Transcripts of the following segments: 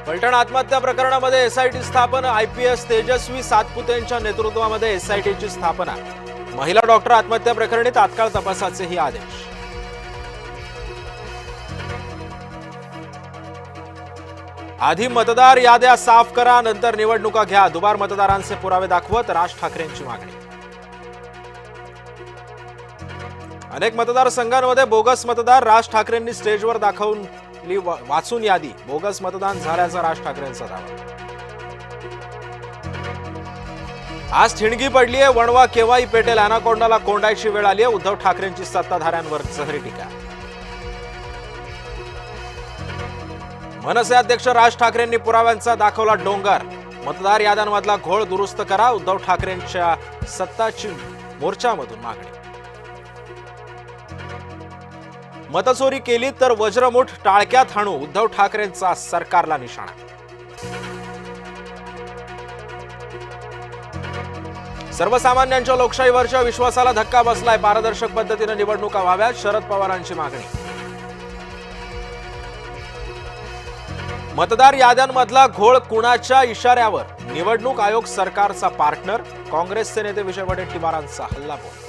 फलटण आत्महत्या प्रकरणामध्ये एसआयटी स्थापन, आयपीएस तेजस्वी सातपुतेंच्या नेतृत्वामध्ये एसआयटीची स्थापना, महिला डॉक्टर आत्महत्या प्रकरणी तात्काळ तपासाचेही आदेश. आधी मतदार याद्या साफ करा, नंतर निवडणुका घ्या, दुबार मतदारांचे पुरावे दाखवत राज ठाकरेंची मागणी. अनेक मतदारसंघांमध्ये बोगस मतदार, राज ठाकरेंनी स्टेजवर दाखवली वाचून यादी, बोगस मतदान झाल्याचा राज ठाकरेंचा दावा. आज ठिणगी पडली आहे, वणवा केव्हाही पेटेल, अॅनाकोंडाला कोंडायची वेळ आली आहे, उद्धव ठाकरेंची सत्ताधाऱ्यांवर जहरी टीका. मनसे अध्यक्ष राज ठाकरेंनी पुराव्यांचा दाखवला डोंगर, मतदार याद्यांमधला घोळ दुरुस्त करा, उद्धव ठाकरेंच्या सत्ताची मोर्चामधून मागणी. मतचोरी केली तर वज्रमुठ टाळक्यात हाणू, उद्धव ठाकरेंचा सरकारला निशाणा. सर्वसामान्यांच्या लोकशाहीवरच्या विश्वासाला धक्का बसलाय, पारदर्शक पद्धतीने निवडणुका व्हाव्यात, शरद पवारांची मागणी. मतदार याद्यांमधला घोळ कुणाच्या इशाऱ्यावर, निवडणूक आयोग सरकारचा पार्टनर, काँग्रेसचे नेते विजय वडेट्टीवारांचा हल्लाबोल.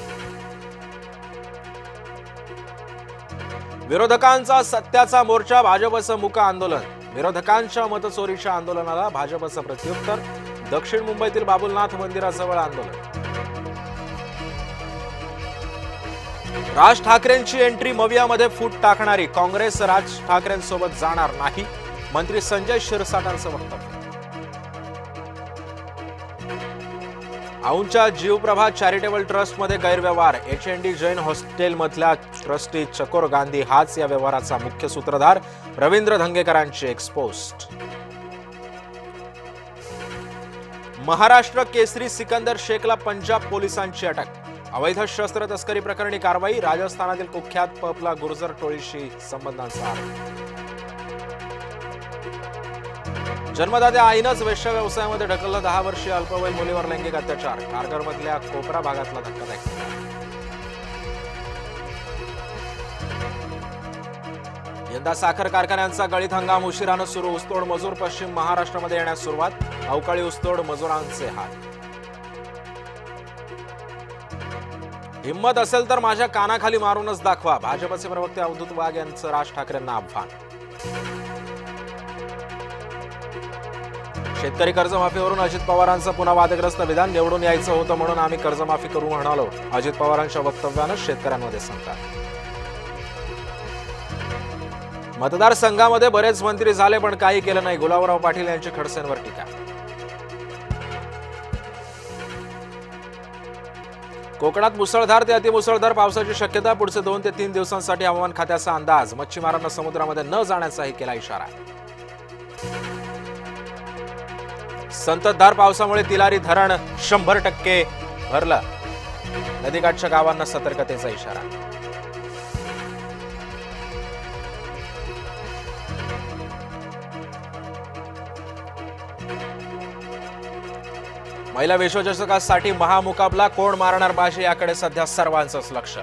विरोधकांचा सत्याचा मोर्चा, भाजपचं मूक आंदोलन, विरोधकांच्या मतचोरीच्या आंदोलनाला भाजपचं प्रत्युत्तर, दक्षिण मुंबईतील बाबुलनाथ मंदिराजवळ आंदोलन. राज ठाकरेंची एंट्री मवियामध्ये फूट टाकणारी, काँग्रेस राज ठाकरेंसोबत जाणार नाही, मंत्री संजय शिरसाटांचं वक्तव्य. औंधच्या जीवप्रभा चॅरिटेबल ट्रस्टमध्ये गैरव्यवहार, एचएनडी जैन हॉस्टेलमधल्या ट्रस्टी चकोर गांधी हाच या व्यवहाराचा मुख्य सूत्रधार, रवींद्र धंगेकरांची एक्सपोस्ट. महाराष्ट्र केसरी सिकंदर शेखला पंजाब पोलिसांची अटक, अवैध शस्त्र तस्करी प्रकरणी कारवाई, राजस्थानातील कुख्यात पपला गुर्जर टोळीशी संबंधांचा आरोप. जन्मदात्या आईनंच वेश्या व्यवसायामध्ये ढकललं, 10 वर्षीय अल्पवयीन मुलीवर लैंगिक अत्याचार, कारगरमधल्या कोपरा भागातला धक्कादायक. यंदा साखर कारखान्यांचा गळीत हंगाम उशिरानं सुरू, ऊसतोड मजूर पश्चिम महाराष्ट्रामध्ये येण्यास सुरुवात, अवकाळी ऊसतोड मजुरांचे हाल. हिम्मत असेल तर माझ्या कानाखाली मारूनच दाखवा, भाजपचे प्रवक्ते अवधूत वाघ यांचं राज ठाकरेंना आव्हान. शेतकरी कर्जमाफीवरून अजित पवारांचं पुन्हा वादग्रस्त विधान, निवडून यायचं होतं म्हणून आम्ही कर्जमाफी करू म्हणालो, अजित पवारांच्या वक्तव्यानं शेतकऱ्यांमध्ये संताप. मतदारसंघामध्ये बरेच मंत्री झाले पण काही केलं नाही, गुलाबराव पाटील यांची खडसेंवर टीका. कोकणात मुसळधार ते अतिमुसळधार पावसाची शक्यता, पुढचे 2 ते 3 दिवसांसाठी हवामान खात्याचा अंदाज, मच्छीमारांना समुद्रामध्ये न जाण्याचाही केला इशारा. संततधार पावसामुळे तिलारी धरण 100% भरलं, नदीकाठच्या गावांना सतर्कतेचा इशारा. महिला विश्वचषकासाठी महामुकाबला, कोण मारणार बाजी याकडे सध्या सर्वांचंच लक्ष.